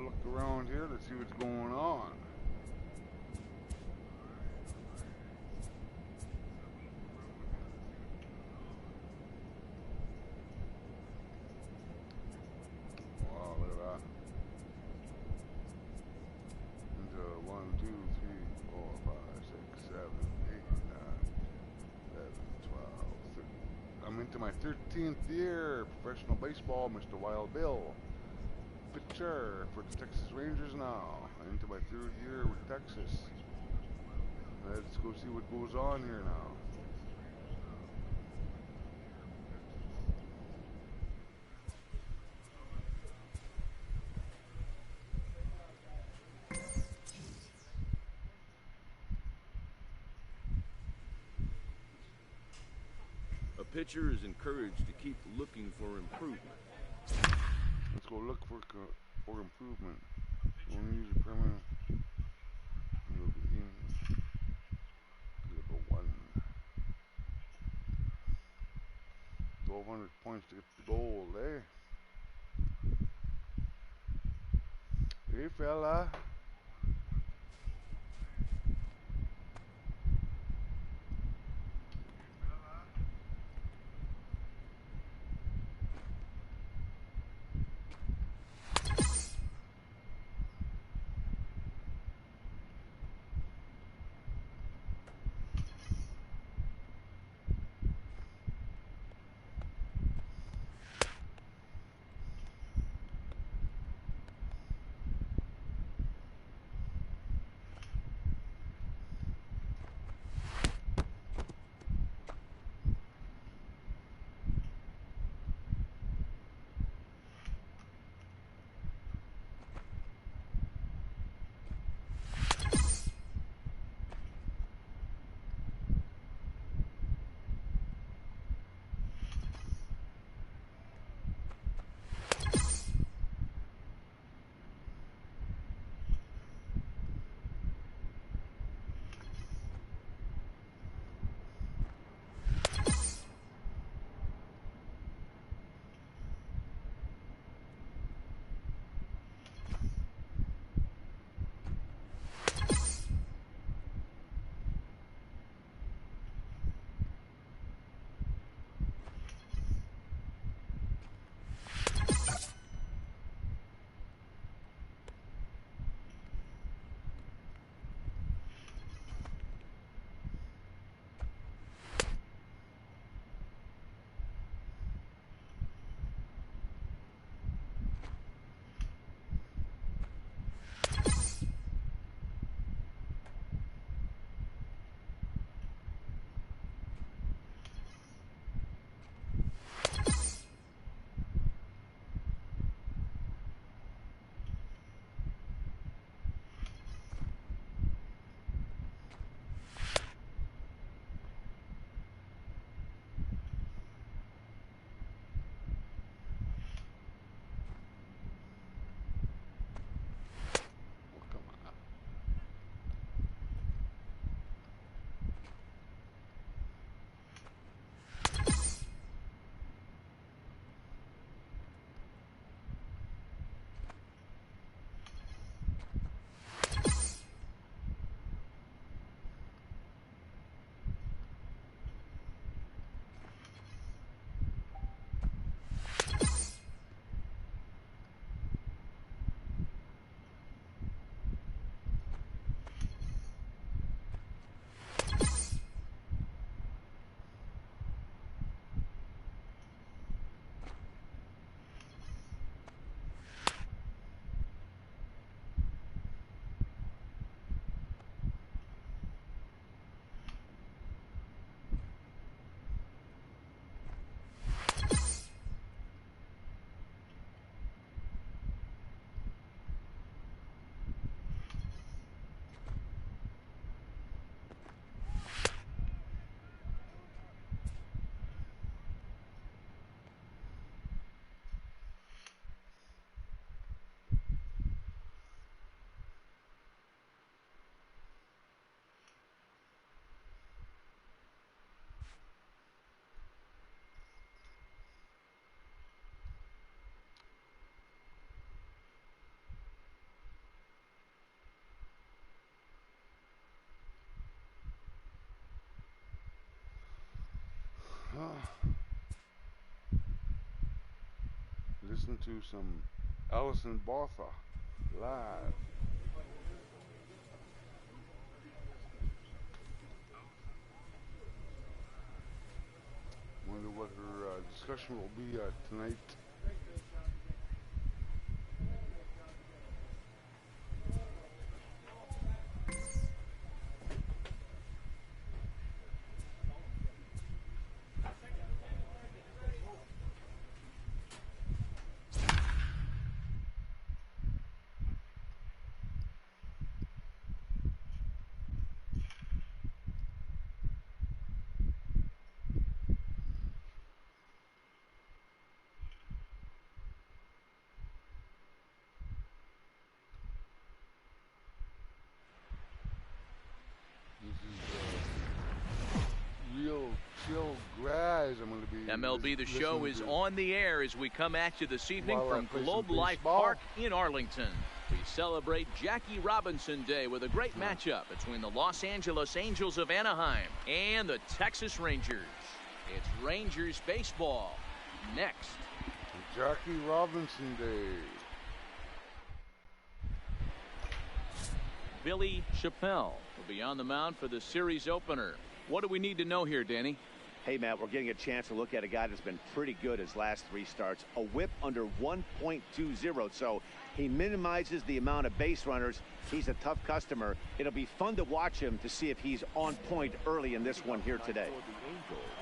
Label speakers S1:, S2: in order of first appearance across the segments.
S1: a look around here. Let's see what's going on. Wow, look at that. Into 1, 2, 3, 4, 5, 6, 7, 8, 9, 11, 12, 13. I'm into my 13th year professional baseball, Mr. Wild Bill. Pitcher for the Texas Rangers now. Into my 3rd year with Texas. Let's go see what goes on here now.
S2: A pitcher is encouraged to keep looking for improvement.
S1: Let's go look for improvement. Only use a permanent. You'll be in level 1. 1,200 points to get the gold, eh? Hey, fella. Listen to some Allison Bartha live. Wonder what her discussion will be tonight. Real chill grass. I'm going to be
S3: MLB The Show is on the air as we come at you this evening from Globe Life
S1: baseball.
S3: Park in Arlington. We celebrate Jackie Robinson Day with a great matchup between the Los Angeles Angels of Anaheim and the Texas Rangers. It's Rangers baseball next.
S1: Jackie Robinson Day.
S3: Billy Chappelle will be on the mound for the series opener. What do we need to know here, Danny?
S4: Hey, Matt, we're getting a chance to look at a guy that's been pretty good his last 3 starts. A whip under 1.20, so he minimizes the amount of base runners. He's a tough customer. It'll be fun to watch him to see if he's on point early in this one here today.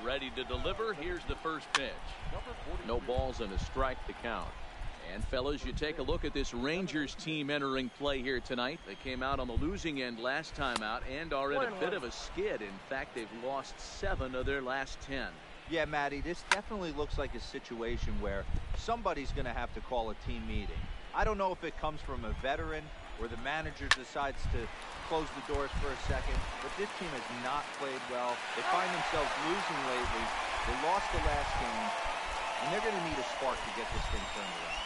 S3: Ready to deliver. Here's the first pitch. No balls and a strike to count. And fellas, you take a look at this Rangers team entering play here tonight. They came out on the losing end last time out and are in a bit of a skid. In fact, they've lost 7 of their last 10.
S5: Yeah, Matty, this definitely looks like a situation where somebody's going to have to call a team meeting. I don't know if it comes from a veteran or the manager decides to close the doors for a second, but this team has not played well. They find themselves losing lately. They lost the last game, and they're going to need a spark to get this thing turned around.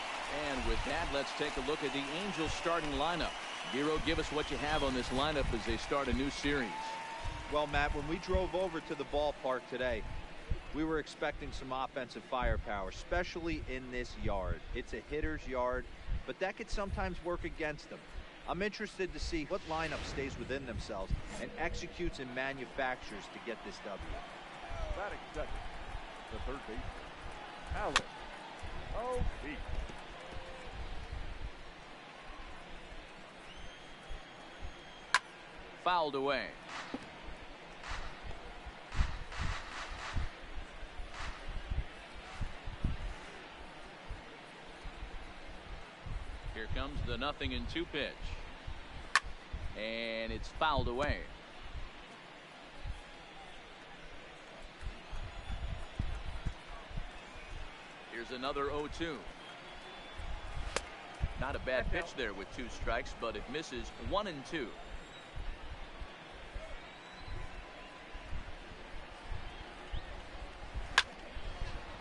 S3: And with that, let's take a look at the Angels starting lineup. Giro, give us what you have on this lineup as they start a new series.
S5: Well, Matt, when we drove over to the ballpark today, we were expecting some offensive firepower, especially in this yard. It's a hitter's yard, but that could sometimes work against them. I'm interested to see what lineup stays within themselves and executes and manufactures to get this W.
S6: Batting second, the third baseman, Alan O'Keefe.
S3: Fouled away. Here comes the 0-2 pitch. And it's fouled away. Here's another 0-2. Not a bad pitch there with 2 strikes, but it misses 1-2.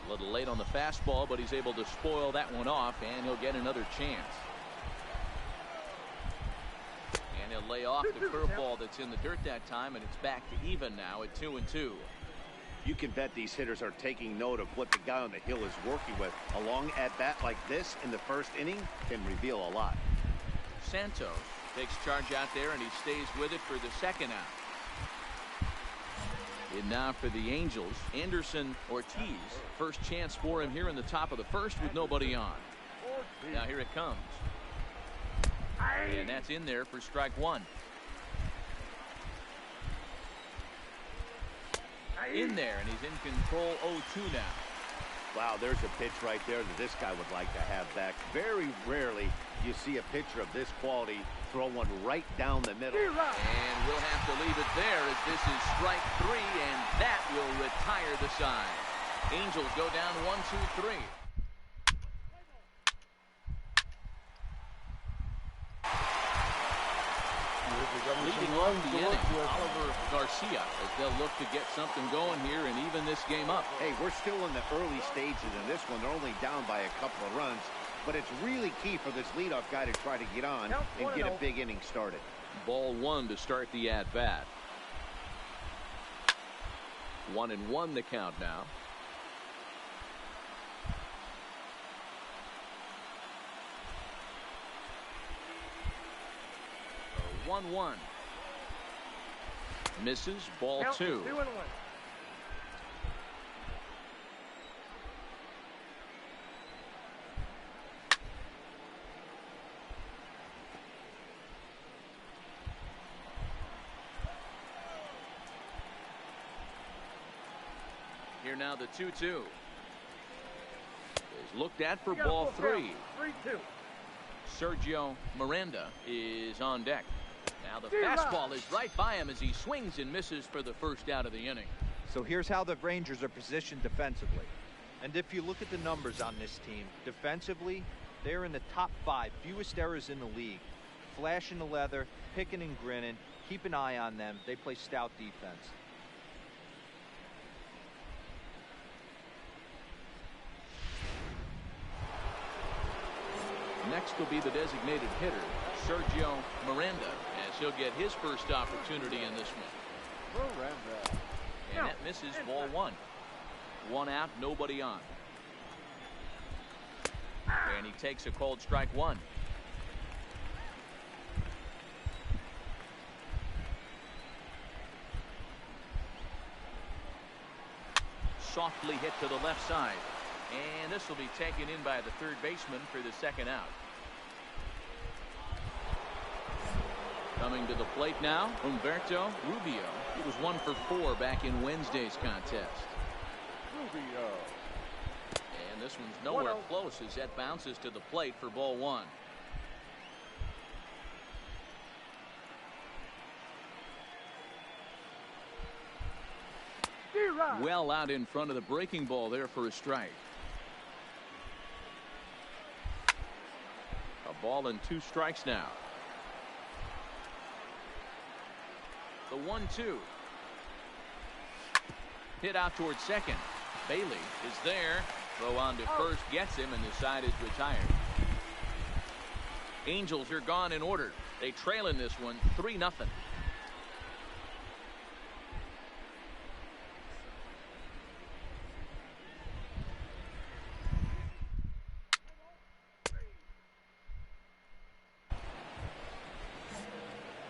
S3: A little late on the fastball, but he's able to spoil that one off, and he'll get another chance. And he'll lay off the curveball that's in the dirt that time, and it's back to even now at 2-2.
S4: You can bet these hitters are taking note of what the guy on the hill is working with. A long at-bat like this in the first inning can reveal a lot.
S3: Santos takes charge out there, and he stays with it for the second out. And now for the Angels, Anderson Ortiz. First chance for him here in the top of the first with nobody on. Now here it comes. And that's in there for strike 1. In there, and he's in control 0-2 now.
S4: Wow, there's a pitch right there that this guy would like to have back. Very rarely you see a pitcher of this quality throw one right down the middle.
S3: And we'll have to leave it there as this is strike 3, and that will retire the side. Angels go down 1-2-3. Leading off the inning, Oliver Garcia, as they'll look to get something going here and even this game up.
S4: Hey, we're still in the early stages in this one. They're only down by a couple of runs, but it's really key for this leadoff guy to try to get on and get a big inning started.
S3: Ball 1 to start the at-bat. 1-1 the count now. 1-1. Misses. Ball 2.
S6: 2-1.
S3: Here now the 2-2 is looked at for ball 3.
S6: 3-2.
S3: Sergio Miranda is on deck. Now the fastball is right by him as he swings and misses for the first out of the inning.
S5: So here's how the Rangers are positioned defensively. And if you look at the numbers on this team, defensively, they're in the top 5, fewest errors in the league. Flashing the leather, picking and grinning, keep an eye on them. They play stout defense.
S3: Next will be the designated hitter, Sergio Miranda, as he'll get his first opportunity in this one.
S6: Miranda.
S3: And that misses. Ball 1. 1 out, nobody on. And he takes a called strike 1. Softly hit to the left side. And this will be taken in by the third baseman for the second out. Coming to the plate now, Humberto Rubio. He was 1 for 4 back in Wednesday's contest.
S6: Rubio.
S3: And this one's nowhere close as that bounces to the plate for ball 1. Well out in front of the breaking ball there for a strike. A ball and 2 strikes now. The 1-2. Hit out towards second. Bailey is there. Throw on to first gets him, and the side is retired. Angels are gone in order. They trail in this one 3-0.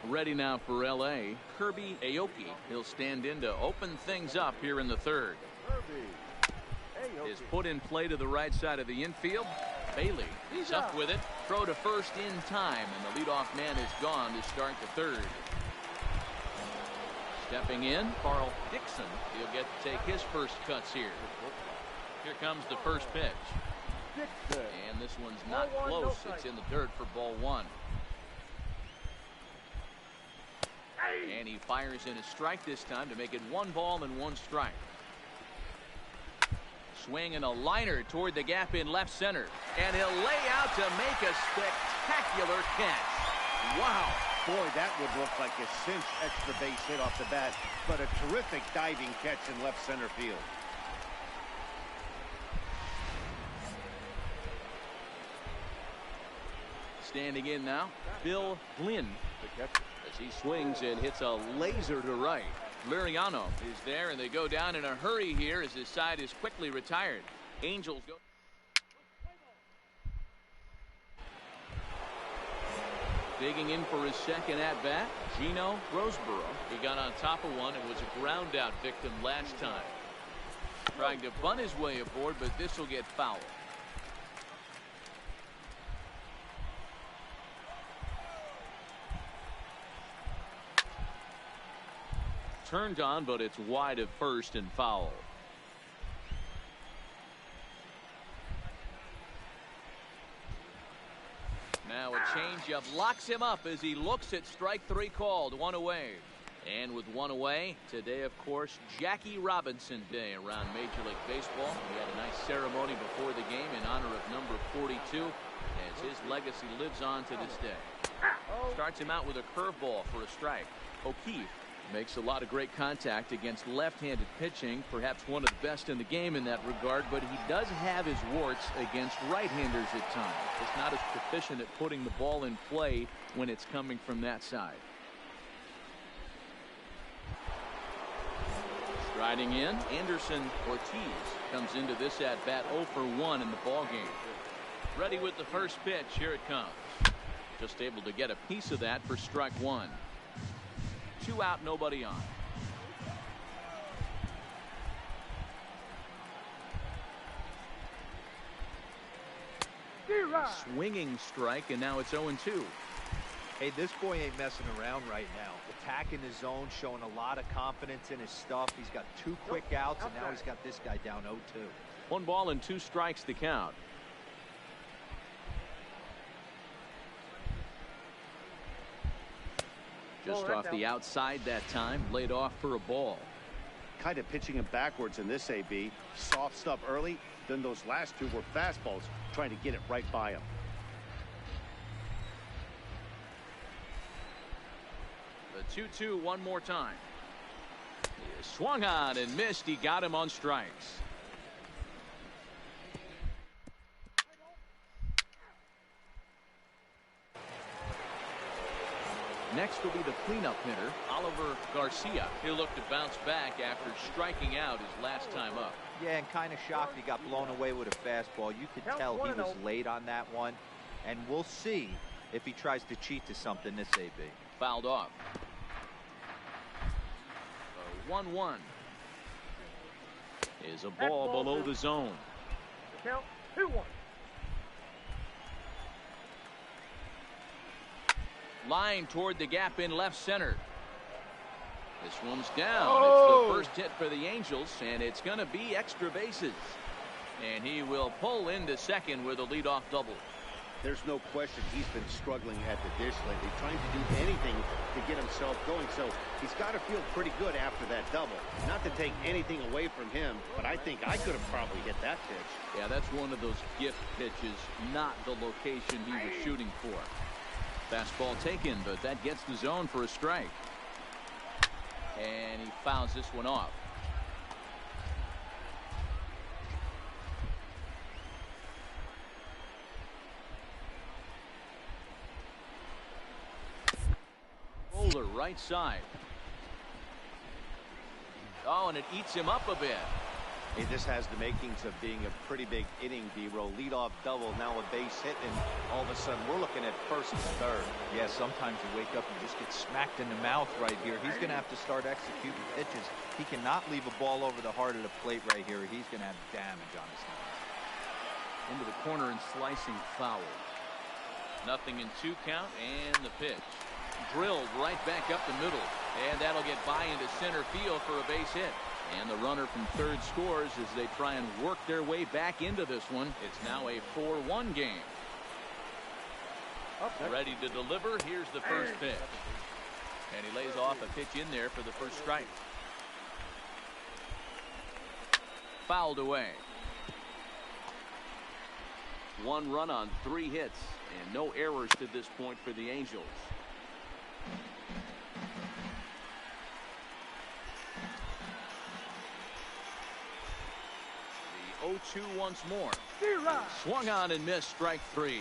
S3: Ready now for L.A. Kirby Aoki. He'll stand in to open things up here in the third. Is put in play to the right side of the infield. Bailey is up with it. Throw to first in time, and the leadoff man is gone to start the third. Stepping in, Carl Dixon. He'll get to take his first cuts here. Here comes the first pitch. And this one's not close. It's in the dirt for ball 1. And he fires in a strike this time to make it 1 ball and 1 strike. Swing and a liner toward the gap in left center. And he'll lay out to make a spectacular catch.
S4: Wow. Boy, that would look like a cinch extra base hit off the bat, but a terrific diving catch in left center field.
S3: Standing in now, Bill Glynn. As he swings and hits a laser to right. Liriano is there, and they go down in a hurry here as his side is quickly retired. Angels go. Digging in for his second at-bat, Gino Roseboro. He got on top of one and was a ground-out victim last time. Trying to bunt his way aboard, but this will get foul. Turned on, but it's wide of first and foul. Now a changeup locks him up as he looks at strike 3 called. 1 away. And with 1 away, today, of course, Jackie Robinson Day around Major League Baseball. We had a nice ceremony before the game in honor of number 42 as his legacy lives on to this day. Starts him out with a curveball for a strike. O'Keefe makes a lot of great contact against left-handed pitching, perhaps one of the best in the game in that regard, but he does have his warts against right-handers at times. It's not as proficient at putting the ball in play when it's coming from that side. Riding in, Anderson Ortiz comes into this at bat 0 for 1 in the ball game. Ready with the first pitch. Here it comes. Just able to get a piece of that for strike one. 2 out, nobody on. Swinging strike, and now it's 0-2.
S5: Hey, this boy ain't messing around right now. Attacking his zone, showing a lot of confidence in his stuff. He's got 2 quick outs, and now he's got this guy down 0-2.
S3: 1 ball and 2 strikes to count. Just off the outside that time, laid off for a ball.
S4: Kind of pitching him backwards in this AB. Soft stuff early, then those last 2 were fastballs, trying to get it right by him.
S3: The 2-2 one more time. He swung on and missed. He got him on strikes. Next will be the cleanup hitter, Oliver Garcia. He'll look to bounce back after striking out his last time up.
S5: Yeah, and kind of shocked he got blown away with a fastball. You could tell he was late on that one. And we'll see if he tries to cheat to something this AB.
S3: Fouled off. 1-1 is a ball below the zone.
S6: Count 2-1.
S3: Line toward the gap in left center. This one's down. It's the first hit for the Angels, and it's going to be extra bases. And he will pull into second with a leadoff double.
S4: There's no question he's been struggling at the dish lately, trying to do anything to get himself going. So he's got to feel pretty good after that double. Not to take anything away from him, but I think I could have probably hit that pitch.
S3: Yeah, that's one of those gift pitches, not the location he was shooting for. Fastball taken, but that gets the zone for a strike. And he fouls this one off. Roller right side. Oh, and it eats him up a bit.
S4: Hey, this has the makings of being a pretty big inning, D-roll. Leadoff double, now a base hit, and all of a sudden we're looking at first and third.
S5: Yeah, sometimes you wake up and just get smacked in the mouth right here. He's going to have to start executing pitches. He cannot leave a ball over the heart of the plate right here. He's going to have damage on his hands.
S3: Into the corner and slicing foul. 0-2 count, and the pitch. Drilled right back up the middle, and that'll get by into center field for a base hit. And the runner from third scores as they try and work their way back into this one. It's now a 4-1 game. Ready to deliver. Here's the first pitch. And he lays off a pitch in there for the first strike. Fouled away. 1 run on 3 hits, and no errors to this point for the Angels. The 0-2 once more. Swung on and missed, strike 3.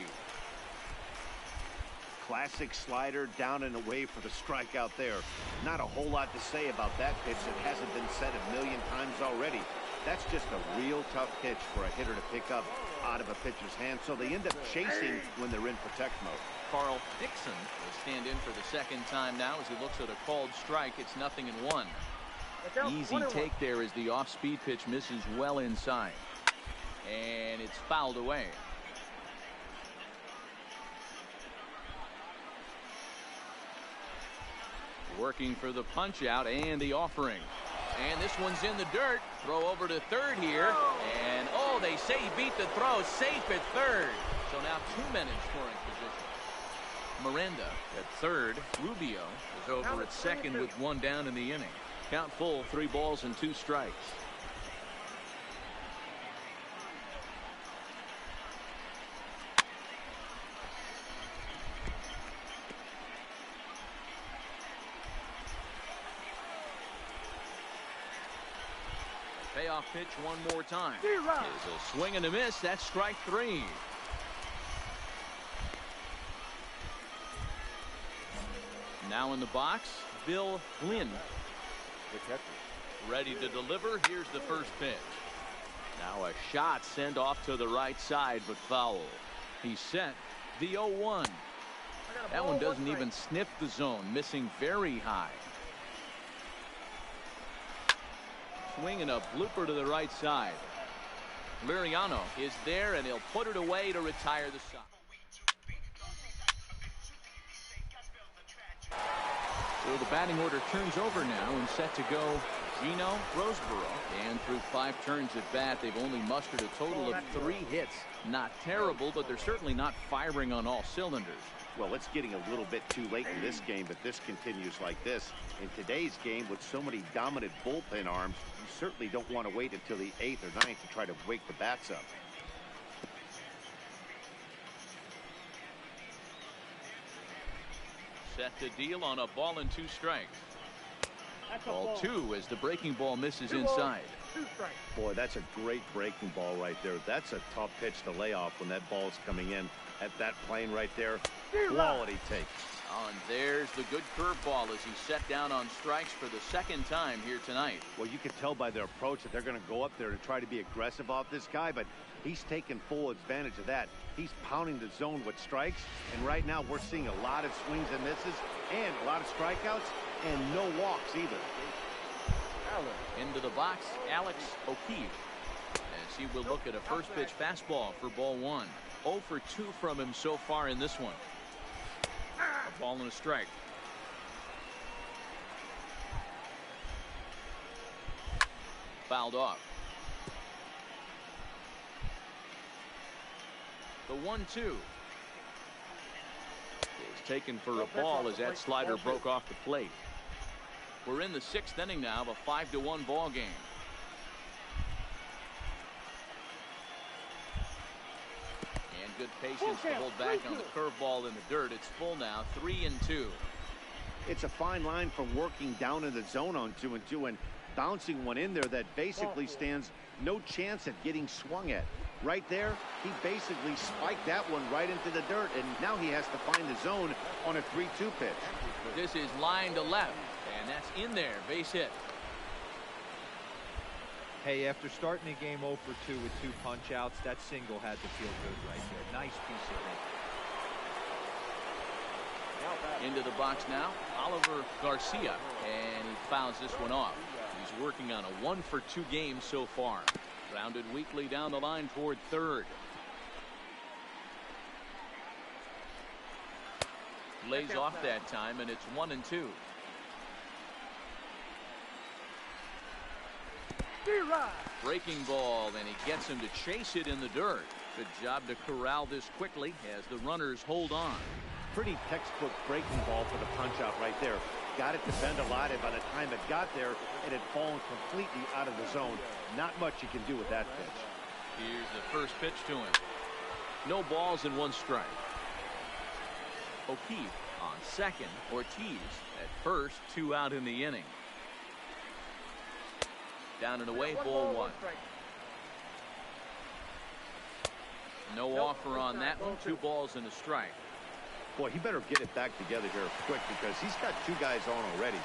S4: Classic slider down and away for the strikeout there. Not a whole lot to say about that pitch. It hasn't been said a million times already. That's just a real tough pitch for a hitter to pick up out of a pitcher's hand, so they end up chasing when they're in protect mode.
S3: Carl Dixon will stand in for the second time now as he looks at a called strike. It's 0-1. Easy take there as the off-speed pitch misses well inside. And it's fouled away. Working for the punch out and the offering. And this one's in the dirt. Throw over to third here. And oh, they say he beat the throw. Safe at third. So now 2 men in scoring position. Miranda at third. Rubio is over at second with 1 down in the inning. Count full, 3 balls and 2 strikes. Payoff pitch one more time. Is a swing and a miss. That's strike 3. Now in the box, Bill Lynn.
S6: The catcher,
S3: Ready to deliver. Here's the first pitch. Now a shot sent off to the right side, but foul. He's set. The 0-1. That one doesn't even sniff the zone, missing very high. Swinging a blooper to the right side. Liriano is there, and he'll put it away to retire the shot. So the batting order turns over now and set to go Gino Roseboro. And through 5 turns at bat, they've only mustered a total of 3 hits. Not terrible, but they're certainly not firing on all cylinders.
S4: Well, it's getting a little bit too late in this game, but this continues like this. In today's game, with so many dominant bullpen arms, you certainly don't want to wait until the 8th or 9th to try to wake the bats up.
S3: Set to deal on a ball and 2 strikes. Ball 2 as the breaking ball misses inside.
S4: Boy, that's a great breaking ball right there. That's a tough pitch to lay off when that ball's coming in at that plane right there. Quality take.
S3: Oh, and there's the good curveball as he's set down on strikes for the 2nd time here tonight.
S4: Well, you can tell by their approach that they're going to go up there and try to be aggressive off this guy, but he's taking full advantage of that. He's pounding the zone with strikes, and right now we're seeing a lot of swings and misses and a lot of strikeouts and no walks either.
S3: Into the box, Alex O'Keefe, as he will look at a first pitch fastball for ball 1. 0 for 2 from him so far in this one. A ball and a strike. Fouled off. The 1-2 is taken for a ball as that slider broke off the plate. We're in the 6th inning now of a 5-1 ball game. And good patience to hold back on the curveball in the dirt. It's full now, 3-2.
S4: It's a fine line from working down in the zone on 2-2 and bouncing one in there that basically stands no chance at getting swung at. Right there, he basically spiked that one right into the dirt, and now he has to find the zone on a 3-2 pitch.
S3: This is line to left, and that's in there, base hit.
S5: Hey, after starting the game 0 for 2 with 2 punch-outs, that single had to feel good right there. Nice piece of hit.
S3: Into the box now, Oliver Garcia, and he fouls this one off. He's working on a 1 for 2 game so far. Grounded weakly down the line toward 3rd. Lays off that time, and it's 1-2. Breaking ball, and he gets him to chase it in the dirt. Good job to corral this quickly as the runners hold on.
S4: Pretty textbook breaking ball for the punch out right there. Got it to bend a lot, and by the time it got there, it had fallen completely out of the zone. Not much you can do with that pitch.
S3: Here's the first pitch to him. No balls and 1 strike. O'Keefe on second. Ortiz at first. 2 out in the inning. Down and away, ball 1. No offer on that one. 2 balls and a strike.
S4: Boy, he better get it back together here quick because he's got 2 guys on already.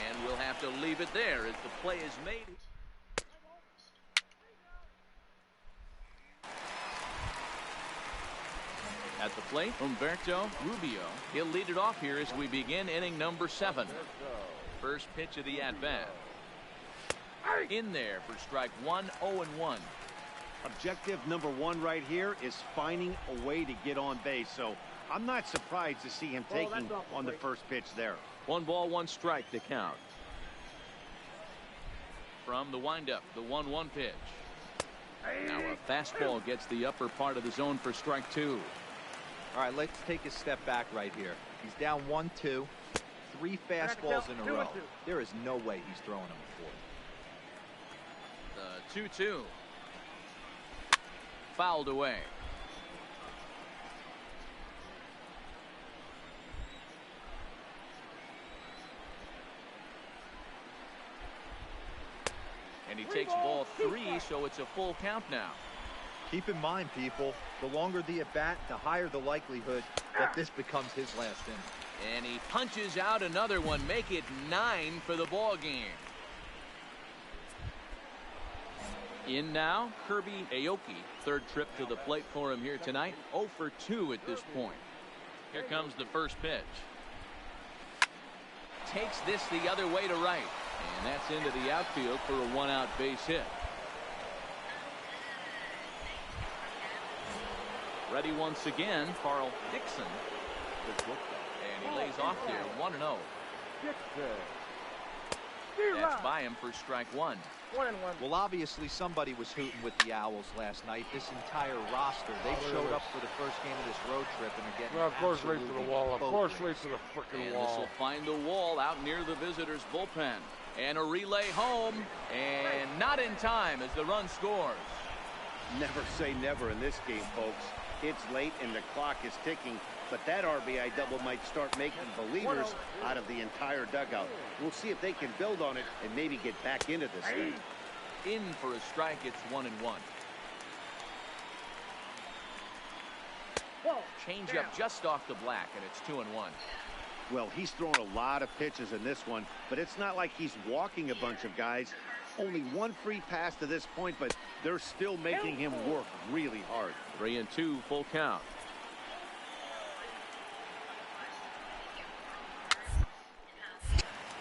S3: And we'll have to leave it there as the play is made. At the plate, Humberto Rubio. He'll lead it off here as we begin inning number 7. First pitch of the at-bat. In there for strike 1, 0-1.
S4: Objective number 1 right here is finding a way to get on base. So I'm not surprised to see him taking on the first pitch there.
S3: 1 ball, 1 strike to count. From the windup, the 1-1 pitch. Now a fastball gets the upper part of the zone for strike 2.
S5: All right, let's take a step back right here. He's down 1-2, 3 fastballs in a row. There is no way he's throwing him a 4th.
S3: The 2-2. Fouled away. And he takes ball 3, so it's a full count now.
S5: Keep in mind, people, the longer the at-bat, the higher the likelihood that this becomes his last inning.
S3: And he punches out another one. Make it 9 for the ball game. In now, Kirby Aoki. Third trip to the plate for him here tonight. 0 for 2 at this point. Here comes the first pitch. Takes this the other way to right. And that's into the outfield for a 1-out base hit. Ready once again, Carl Dixon. And he lays off here, 1-0. That's by him for strike one.
S6: 1-1.
S5: Well, obviously somebody was hooting with the Owls last night. This entire roster, they showed up for the first game of this road trip and are getting
S1: Well, of course, right to the wall. Of course, right to the freaking
S3: And
S1: wall.
S3: this will find the wall out near the visitors' bullpen. And a relay home, and not in time as the run scores.
S4: Never say never in this game, folks. It's late and the clock is ticking, but that RBI double might start making believers out of the entire dugout. We'll see if they can build on it and maybe get back into this thing.
S3: In for a strike, it's 1-1. Change up just off the black, and it's 2-1.
S4: Well, he's thrown a lot of pitches in this one, but it's not like he's walking a bunch of guys. Only one free pass to this point, but they're still making him work really hard.
S3: 3-2, full count.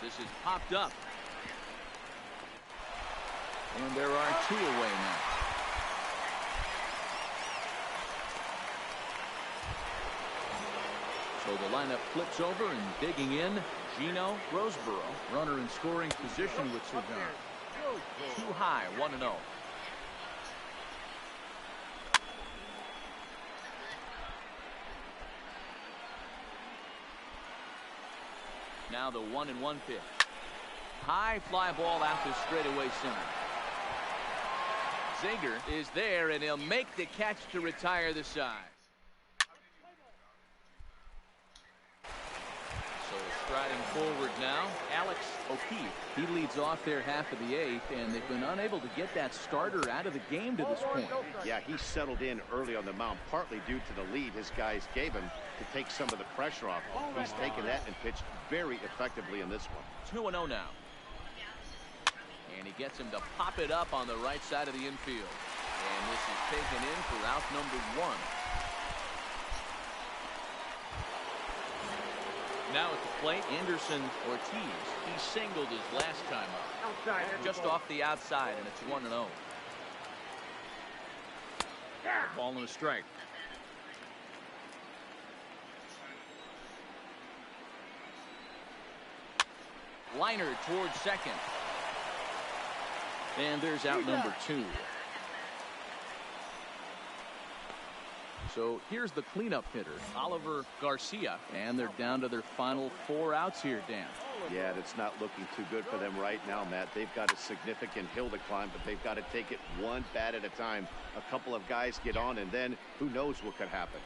S3: This is popped up. And there are 2 away now. So the lineup flips over and digging in, Gino Roseboro. Runner in scoring position with Sugan. Too high, 1-0. Now the 1-1 pitch. High fly ball out to straightaway center. Zager is there, and he'll make the catch to retire the side. So striding forward now, Alex O'Keefe. He leads off their half of the 8th, and they've been unable to get that starter out of the game to this point.
S4: Yeah, he settled in early on the mound, partly due to the lead his guys gave him to take some of the pressure off. He's taken that and pitched very effectively in this one.
S3: 2-0 now. And he gets him to pop it up on the right side of the infield. And this is taken in for out number 1. Now at the plate, Anderson Ortiz. He singled his last time up.
S6: Outside.
S3: Just off the outside, and it's 1-0. Ball and a strike. Liner towards second. And there's out number 2. So here's the cleanup hitter, Oliver Garcia, and they're down to their final 4 outs here, Dan.
S4: Yeah, it's not looking too good for them right now, Matt. They've got a significant hill to climb, but they've got to take it one bat at a time. A couple of guys get on, and then who knows what could happen.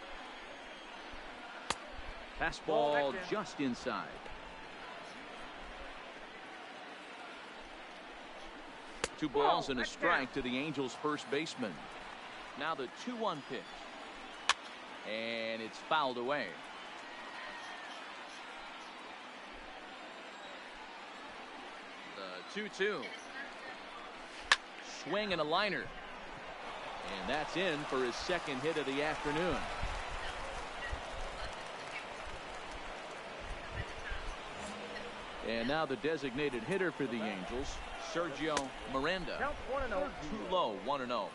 S3: Fastball just inside. Two balls and a strike to the Angels' first baseman. Now the 2-1 pitch. And it's fouled away. The 2-2. Swing and a liner. And that's in for his second hit of the afternoon. And now the designated hitter for the Angels, Sergio Miranda.
S6: Count 1-0.
S3: Too low, 1-0.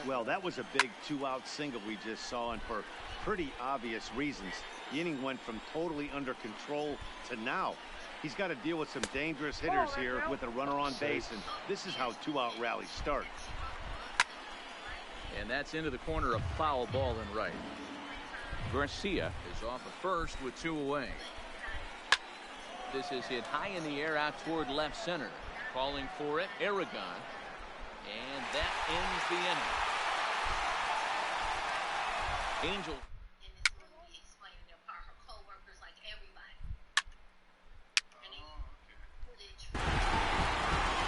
S4: Well, that was a big 2-out single we just saw, and for pretty obvious reasons. The inning went from totally under control to now. He's got to deal with some dangerous hitters here with a runner on base, and this is how 2-out rallies start.
S3: And that's into the corner, of foul ball and right. Garcia is off at first with 2 away. This is hit high in the air out toward left center. Calling for it, Aragon. And that ends the inning. Angels.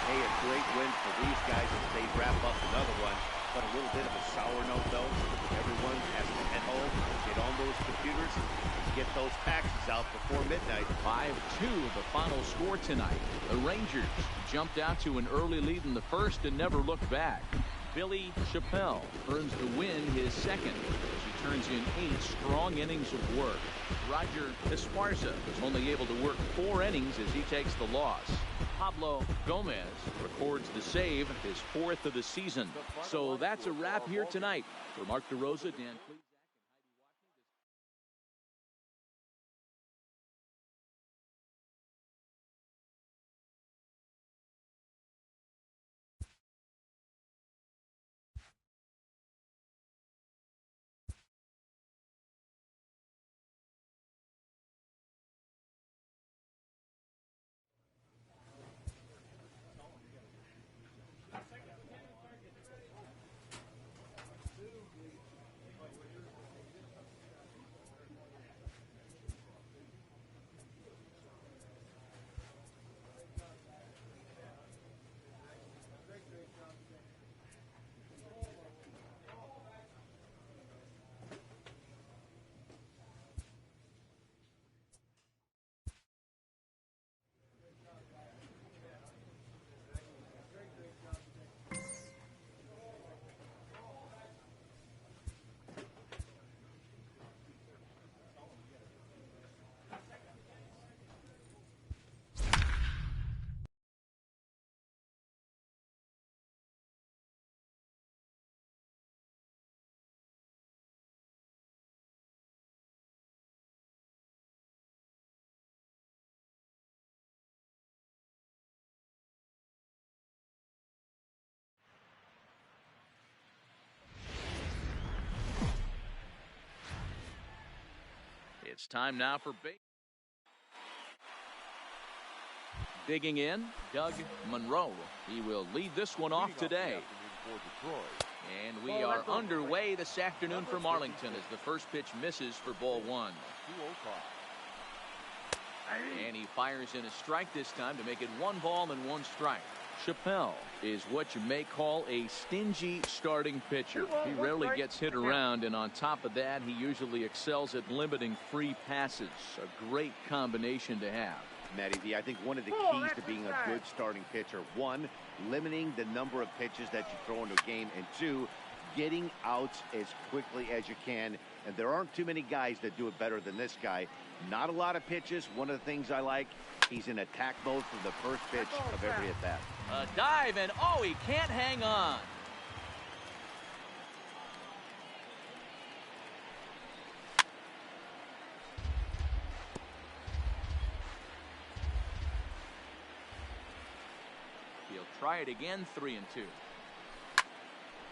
S4: Hey, a great win for these guys as they wrap up another one. But a little bit of a sour note, though. Everyone has to head home, get on those computers, and get those taxes out before midnight.
S3: 5-2 the final score tonight. The Rangers jumped out to an early lead in the first and never looked back. Billy Chappelle earns the win, his second, as he turns in 8 strong innings of work. Roger Esparza was only able to work 4 innings as he takes the loss. Pablo Gomez records the save, his 4th of the season. So that's a wrap here tonight. For Mark DeRosa, Dan Please. It's time now for digging in, Doug Monroe. He will lead this one off today. And we are underway this afternoon from Arlington as the first pitch misses for ball 1. And he fires in a strike this time to make it 1 ball and 1 strike. Chappelle is what you may call a stingy starting pitcher. He rarely gets hit around, and on top of that, he usually excels at limiting free passes. A great combination to have.
S4: Matty V, I think one of the keys to being a good starting pitcher, 1, limiting the number of pitches that you throw into a game, and 2, getting outs as quickly as you can. And there aren't too many guys that do it better than this guy. Not a lot of pitches. One of the things I like, he's in attack mode from the first pitch of every at bat.
S3: A dive, and oh, he can't hang on. He'll try it again, 3-2.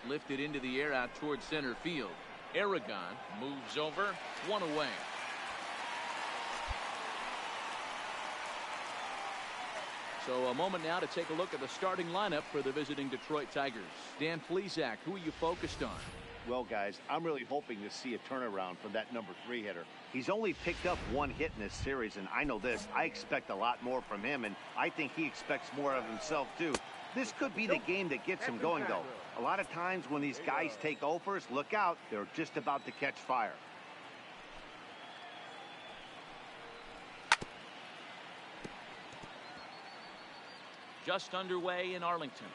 S3: Lifted into the air out towards center field. Aragon moves over, 1 away. So a moment now to take a look at the starting lineup for the visiting Detroit Tigers. Dan Plesac, who are you focused on?
S4: Well, guys, I'm really hoping to see a turnaround from that number 3 hitter. He's only picked up 1 hit in this series, and I know this. I expect a lot more from him, and I think he expects more of himself, too. This could be the game that gets him going, though. A lot of times when these guys take offers, look out. They're just about to catch fire.
S3: Just underway in Arlington.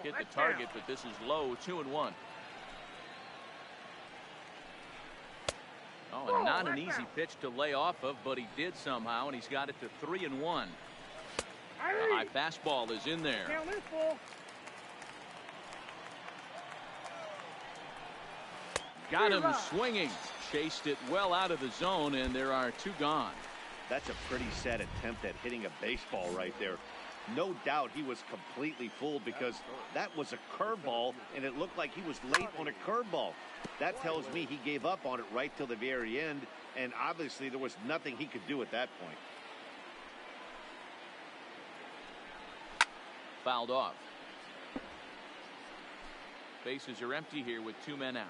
S3: Hit the target, but this is low, 2-1. Oh, and not an easy pitch to lay off of, but he did somehow, and he's got it to 3-1. The high fastball is in there. Got him swinging. Chased it well out of the zone, and there are 2 gone.
S4: That's a pretty sad attempt at hitting a baseball right there. No doubt he was completely fooled because that was a curveball, and it looked like he was late on a curveball. That tells me he gave up on it right till the very end, and obviously there was nothing he could do at that point.
S3: Fouled off. Bases are empty here with 2 men out.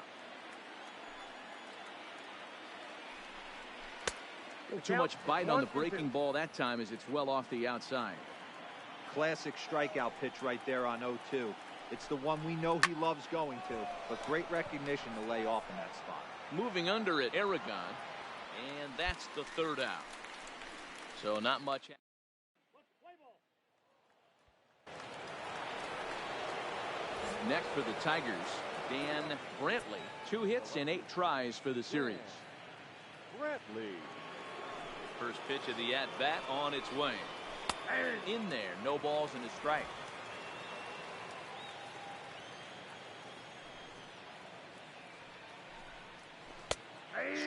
S3: Too much bite on the breaking ball that time as it's well off the outside.
S5: Classic strikeout pitch right there on 0-2. It's the one we know he loves going to, but great recognition to lay off in that spot.
S3: Moving under at Aragon, and that's the third out. So not much. Next for the Tigers, Dan Brantley. 2 hits and 8 tries for the series.
S2: Brantley.
S3: First pitch of the at-bat on its way. In there, no balls and a strike.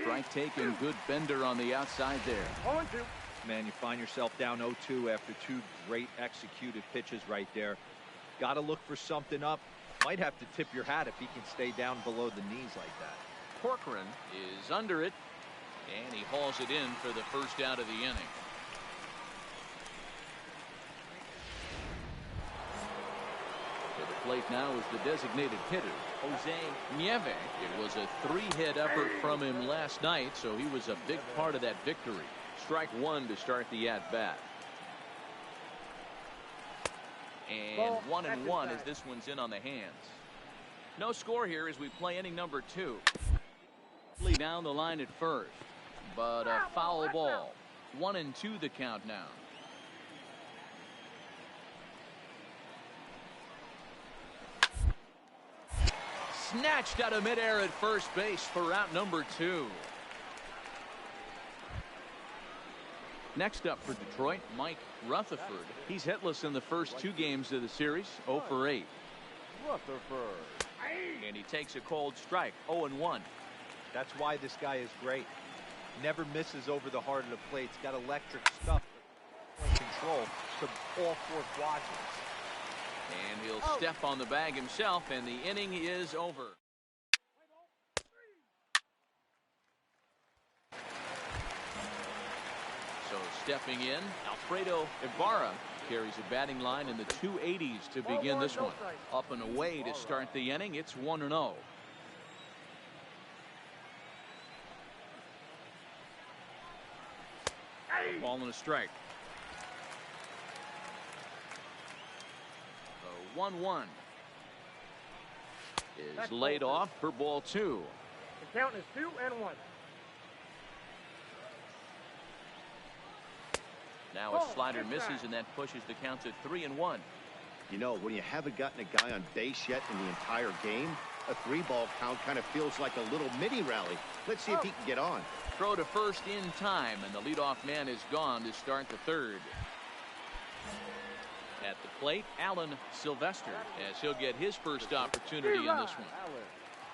S3: Strike taken, good bender on the outside there.
S6: 0-2.
S5: Man, you find yourself down 0-2 after 2 great executed pitches right there. Got to look for something up. Might have to tip your hat if he can stay down below the knees like that.
S3: Corcoran is under it, and he hauls it in for the first out of the inning. To the plate now is the designated hitter, Jose Nieve. It was a 3-hit effort from him last night, so he was a big part of that victory. Strike 1 to start the at-bat. And 1-1 as this one's in on the hands. No score here as we play inning number 2. Down the line at first, but a foul ball. 1-2 the count now. Snatched out of midair at first base for out number 2. Next up for Detroit, Mike Rutherford. He's hitless in the first 2 games of the series, 0 for 8.
S2: Rutherford.
S3: And he takes a cold strike, 0-1.
S5: That's why this guy is great. Never misses over the heart of the plate. He's got electric stuff. Control to all 4 quadrants.
S3: And he'll step on the bag himself, and the inning is over. So stepping in, Alfredo Ibarra carries a batting line in the 280s to begin this one. Up and away to start the inning. It's 1-0. Ball and a strike. 1-1 is laid off for ball 2.
S6: The count is 2-1.
S3: Now a slider misses, and that pushes the count to 3-1.
S4: You know, when you haven't gotten a guy on base yet in the entire game, a 3-ball count kind of feels like a little mini rally. Let's see if he can get on.
S3: Throw to first in time, and the leadoff man is gone to start the 3rd. At the plate, Alan Sylvester, as he'll get his first opportunity in this one.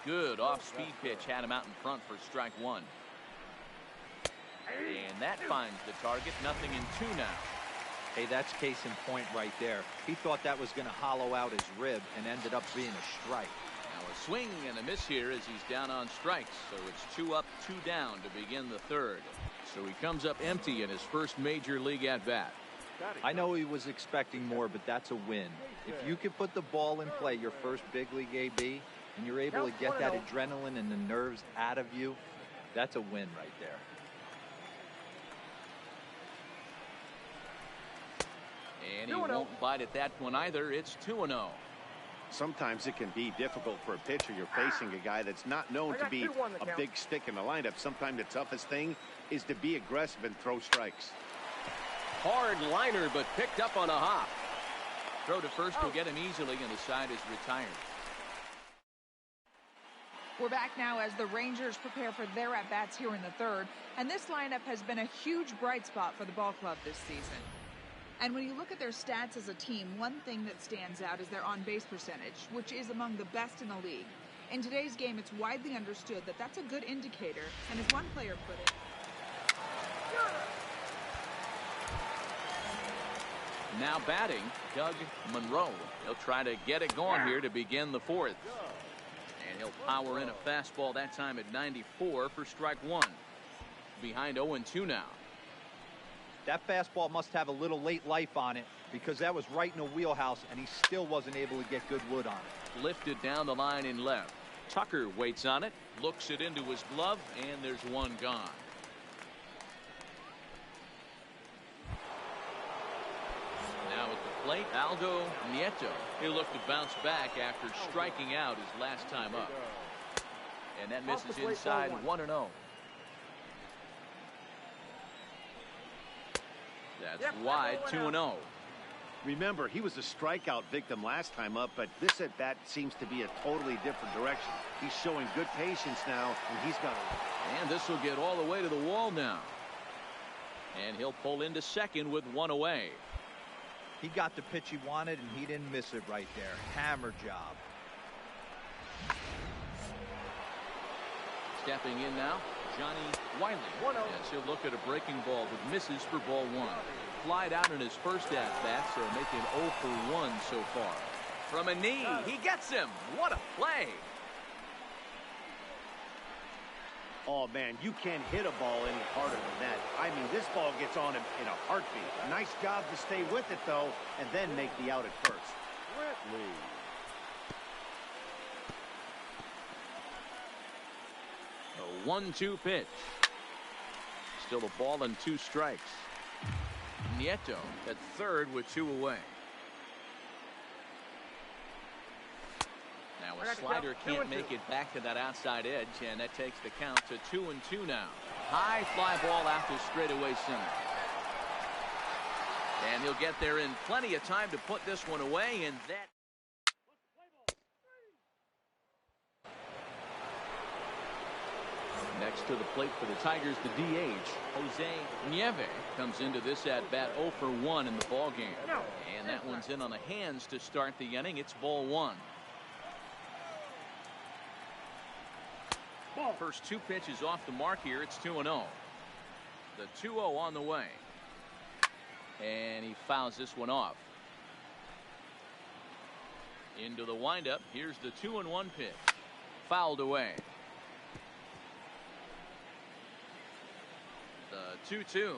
S3: Good off-speed pitch had him out in front for strike 1. And that finds the target. 0-2 now.
S5: Hey, that's case in point right there. He thought that was going to hollow out his rib and ended up being a strike.
S3: Now a swing and a miss here as he's down on strikes. So it's 2 up, 2 down to begin the 3rd. So he comes up empty in his first major league at-bat.
S5: I know he was expecting more, but that's a win. If you can put the ball in play your first big league AB, and you're able to get that adrenaline and the nerves out of you, that's a win right there.
S3: And he won't bite at that one either. It's 2-0.
S4: Sometimes it can be difficult for a pitcher. You're facing a guy that's not known to be a big stick in the lineup. Sometimes the toughest thing is to be aggressive and throw strikes.
S3: Hard liner, but picked up on a hop. Throw to first will get him easily, and the side is retired.
S7: We're back now as the Rangers prepare for their at-bats here in the 3rd. And this lineup has been a huge bright spot for the ball club this season. And when you look at their stats as a team, one thing that stands out is their on-base percentage, which is among the best in the league. In today's game, it's widely understood that that's a good indicator, and as one player put it,
S3: now batting, Doug Monroe. He'll try to get it going here to begin the 4th. And he'll power in a fastball that time at 94 for strike 1. Behind 0-2 now.
S5: That fastball must have a little late life on it because that was right in the wheelhouse, and he still wasn't able to get good wood on it.
S3: Lifted down the line in left. Tucker waits on it, looks it into his glove, and there's one gone. Now at the plate, plate, Aldo Nieto. He'll look to bounce back after striking out his last time up. And that misses inside 1-0. That's wide, 2-0.
S4: Remember, he was a strikeout victim last time up, but this at bat seems to be a totally different direction. He's showing good patience now, and he's got a...
S3: And this will get all the way to the wall now. And he'll pull into second with one away.
S5: He got the pitch he wanted, and he didn't miss it right there. Hammer job.
S3: Stepping in now, Johnny Wiley. Yes, he'll look at a breaking ball with misses for ball one. Flied out in his first at-bat, so making 0 for 1 so far. From a knee, he gets him. What a play.
S4: Oh, man, you can't hit a ball any harder than that. I mean, this ball gets on him in a heartbeat. Nice job to stay with it, though, and then make the out at first.
S3: A 1-2 pitch. Still a ball and 2 strikes. Nieto at third with 2 away. Now a slider can't make it back to that outside edge, and that takes the count to 2-2 now. High fly ball after straightaway center. And he'll get there in plenty of time to put this one away, and that... Next to the plate for the Tigers, the DH, Jose Nieve, comes into this at-bat 0 for 1 in the ballgame. And that one's in on the hands to start the inning. It's ball 1. First 2 pitches off the mark here. It's 2-0. The 2-0 on the way. And he fouls this one off. Into the windup. Here's the 2-1 pitch. Fouled away. The 2-2.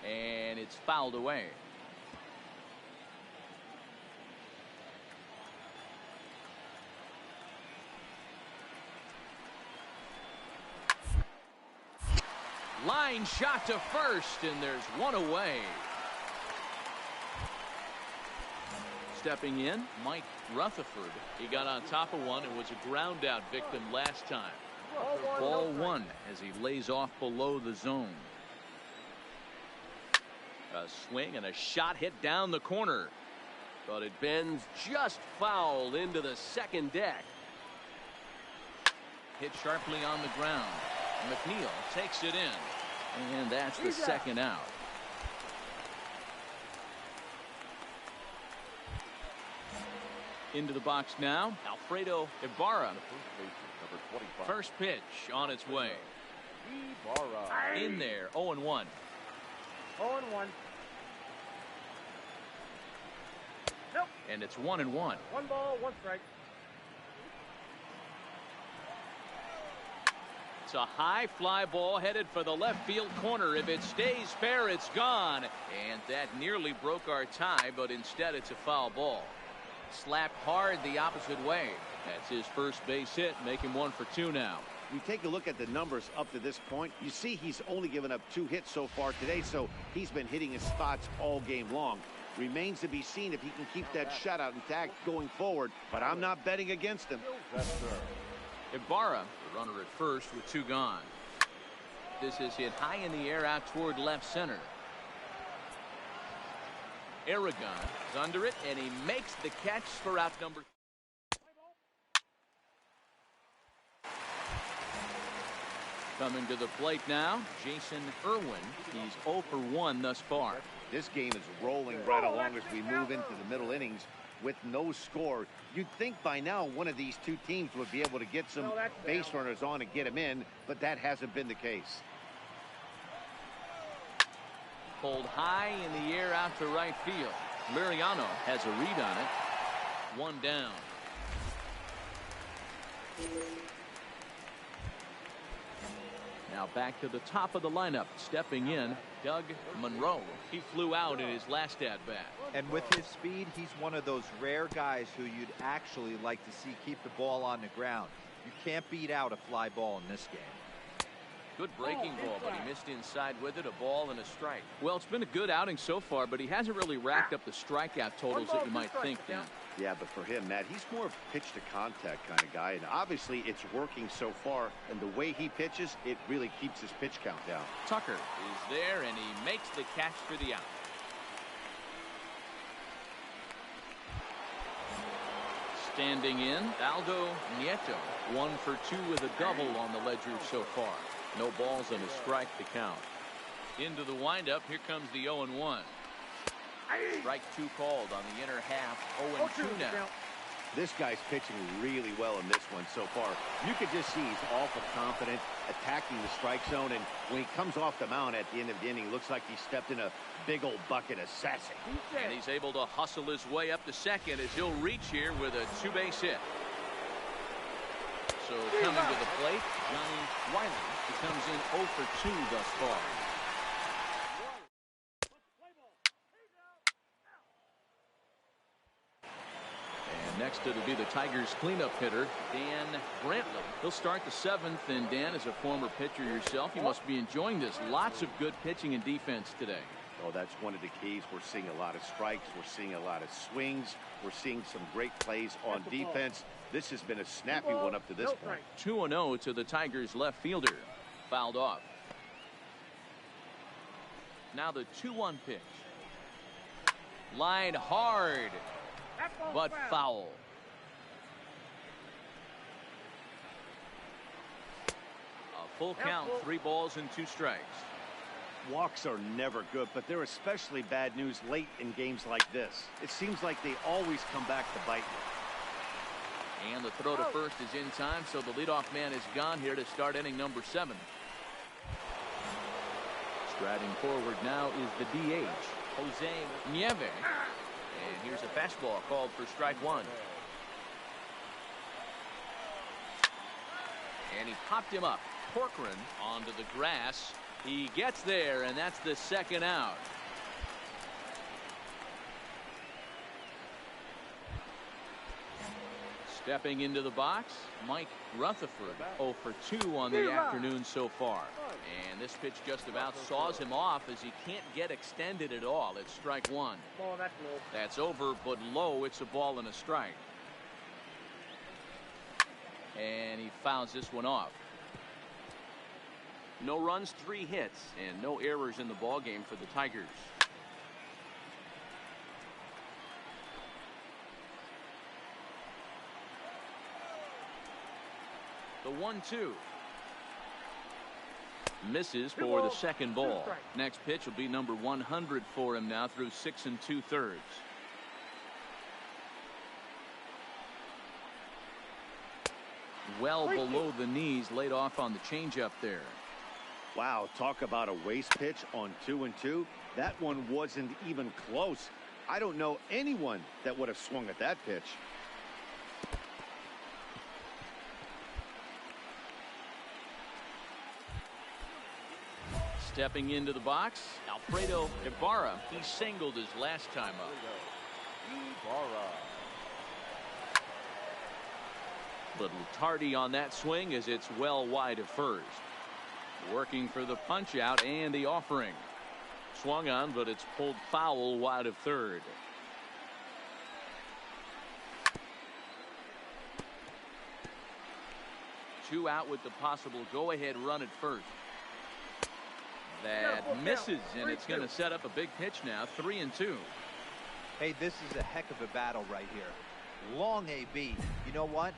S3: And it's fouled away. Line shot to first, and there's one away. Stepping in, Mike Rutherford. He got on top of one and was a ground out victim last time. Ball 1 as he lays off below the zone. A swing and a shot hit down the corner. But it bends just foul into the second deck. Hit sharply on the ground. McNeil takes it in, and that's the second out. Into the box now, Alfredo Ibarra. First pitch on its way. In there, 0-1.
S6: 0-1. Nope.
S3: And it's 1-1.
S6: 1 ball, 1 strike.
S3: It's a high fly ball headed for the left field corner. If it stays fair, it's gone. And that nearly broke our tie, but instead it's a foul ball. Slapped hard the opposite way. That's his first base hit, making 1 for 2 now.
S4: You take a look at the numbers up to this point. You see he's only given up 2 hits so far today, so he's been hitting his spots all game long. Remains to be seen if he can keep that shutout intact going forward, but I'm not betting against him.
S3: Ibarra, the runner at first with 2 gone. This is hit high in the air out toward left center. Aragon is under it, and he makes the catch for out number 3. Coming to the plate now, Jason Irwin. He's 0 for 1 thus far.
S4: This game is rolling right along as we move into the middle innings with no score. You'd think by now one of these 2 teams would be able to get some base runners on and get them in, but that hasn't been the case.
S3: Pulled high in the air out to right field. Liriano has a read on it. 1 down. Now back to the top of the lineup. Stepping in, Doug Monroe. He flew out in his last at-bat.
S5: And with his speed, he's one of those rare guys who you'd actually like to see keep the ball on the ground. You can't beat out a fly ball in this game.
S3: Good breaking ball, but he missed inside with it. A ball and a strike. Well, it's been a good outing so far, but he hasn't really racked up the strikeout totals that you might think, Dan.
S4: Yeah, but for him, Matt, he's more of a pitch to contact kind of guy, and obviously it's working so far, and the way he pitches, it really keeps his pitch count down.
S3: Tucker is there, and he makes the catch for the out. Standing in, Aldo Nieto, 1 for 2 with a double on the ledger so far. No balls and a strike to count. Into the windup, here comes the 0-1. Strike 2 called on the inner half. 0-2 now.
S4: This guy's pitching really well in this one so far. You could just see he's awful confident, attacking the strike zone, and when he comes off the mound at the end of the inning, looks like he stepped in a big old bucket of sassy.
S3: And he's able to hustle his way up to second as he'll reach here with a 2-base hit. So coming to the plate, Johnny Wiley. He comes in 0 for 2 thus far. Next, it'll be the Tigers cleanup hitter, Dan Brantley. He'll start the 7th, and Dan, as a former pitcher yourself, you must be enjoying this. Lots of good pitching and defense today.
S4: Oh, that's one of the keys. We're seeing a lot of strikes. We're seeing a lot of swings. We're seeing some great plays on defense. This has been a snappy one up to this point.
S3: 2-0 to the Tigers left fielder. Fouled off. Now the 2-1 pitch. Line hard, but foul. A full count, 3 balls and 2 strikes.
S4: Walks are never good, but they're especially bad news late in games like this. It seems like they always come back to bite you.
S3: And the throw to first is in time, so the leadoff man is gone here to start inning number 7. Striding forward now is the DH, Jose Nieve. And here's a fastball called for strike 1. And he popped him up. Corcoran onto the grass. He gets there, and that's the 2nd out. Stepping into the box, Mike Rutherford, 0 for 2 on the afternoon so far. And this pitch just about saws him off as he can't get extended at all. It's strike 1. That's over, but low. It's a ball and a strike. And he fouls this one off. No runs, 3 hits, and no errors in the ball game for the Tigers. The 1-2. Misses for the 2nd ball. Next pitch will be number 100 for him now through 6 2/3. Well below the knees, laid off on the changeup there.
S4: Wow, talk about a waste pitch on 2-2. That one wasn't even close. I don't know anyone that would have swung at that pitch.
S3: Stepping into the box, Alfredo Ibarra. He singled his last time up. Little tardy on that swing as it's well wide of first. Working for the punch out and the offering. Swung on, but it's pulled foul wide of third. Two out with the possible go-ahead run at first. That misses, and it's going to set up a big pitch now. 3-2.
S5: Hey, this is a heck of a battle right here. Long AB. You know what?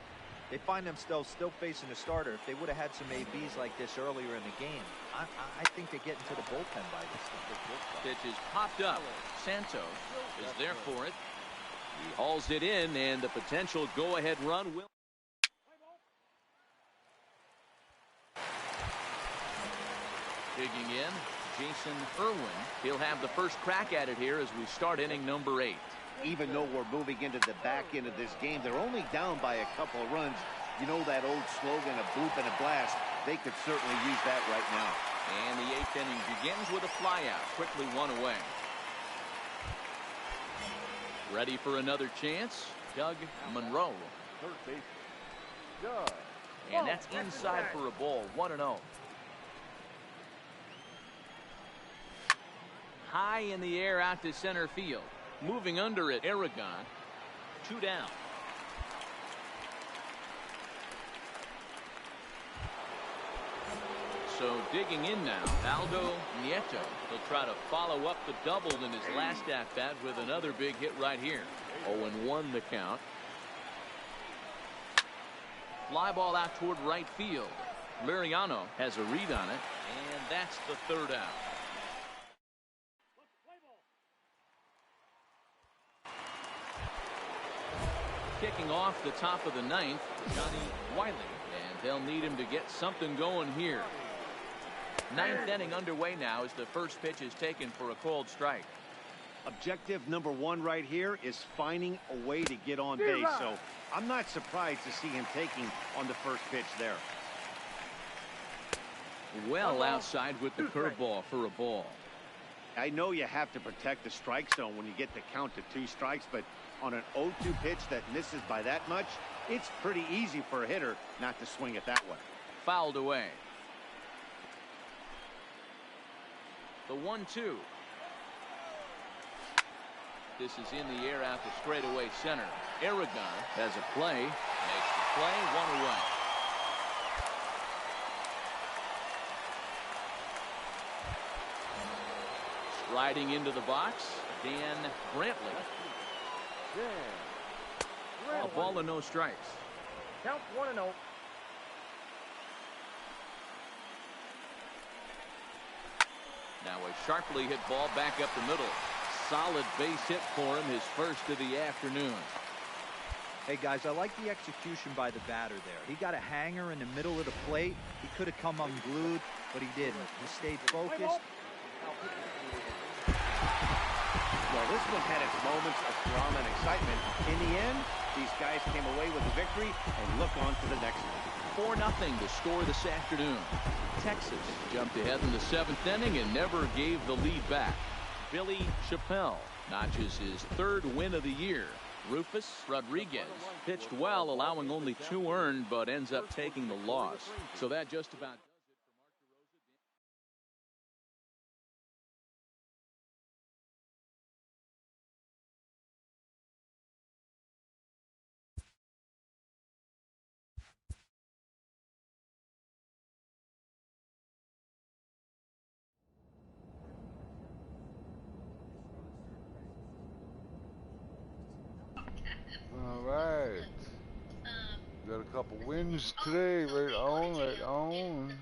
S5: They find themselves still facing a starter. If they would have had some ABs like this earlier in the game, I think they get into the bullpen by this time.
S3: Pitch is popped up. Santos is there for it. He hauls it in, and the potential go-ahead run will. Digging in, Jason Irwin. He'll have the first crack at it here as we start inning number 8.
S4: Even though we're moving into the back end of this game, they're only down by a couple of runs. You know that old slogan, a boop and a blast. They could certainly use that right now.
S3: And the 8th inning begins with a flyout. Quickly one away. Ready for another chance? Doug Monroe.
S1: Third base. Doug.
S3: And that's inside for a ball. 1-0. high in the air out to center field. Moving under it, Aragon. 2 down. So digging in now, Aldo Nieto. He'll try to follow up the double in his last at-bat with another big hit right here. 0-1 the count. Fly ball out toward right field. Liriano has a read on it, and that's the 3rd out. Kicking off the top of the 9th, Johnny Wiley, and they'll need him to get something going here. 9th inning underway now as the first pitch is taken for a called strike.
S4: Objective number 1 right here is finding a way to get on base. So I'm not surprised to see him taking on the first pitch there.
S3: Well outside with the curveball for a ball.
S4: I know you have to protect the strike zone when you get the count to 2 strikes, but on an 0-2 pitch that misses by that much, it's pretty easy for a hitter not to swing it that way.
S3: Fouled away. The 1-2. This is in the air out to straightaway center. Aragon has a play. Makes the play. 1 away. Striding into the box, Dan Brantley. A ball and no strikes.
S6: Count 1-0.
S3: Now a sharply hit ball back up the middle. Solid base hit for him, his first of the afternoon.
S5: Hey guys, I like the execution by the batter there. He got a hanger in the middle of the plate. He could have come unglued, but he didn't. He stayed focused.
S4: Well, this one had its moments of drama and excitement. In the end, these guys came away with a victory and look on to the next one.
S3: 4-0 to score this afternoon. Texas jumped ahead in the 7th inning and never gave the lead back. Billy Chappelle notches his 3rd win of the year. Rufus Rodriguez pitched well, allowing only 2 earned, but ends up taking the loss. So that just about
S1: All right. Got a couple wins today. Right on, right on.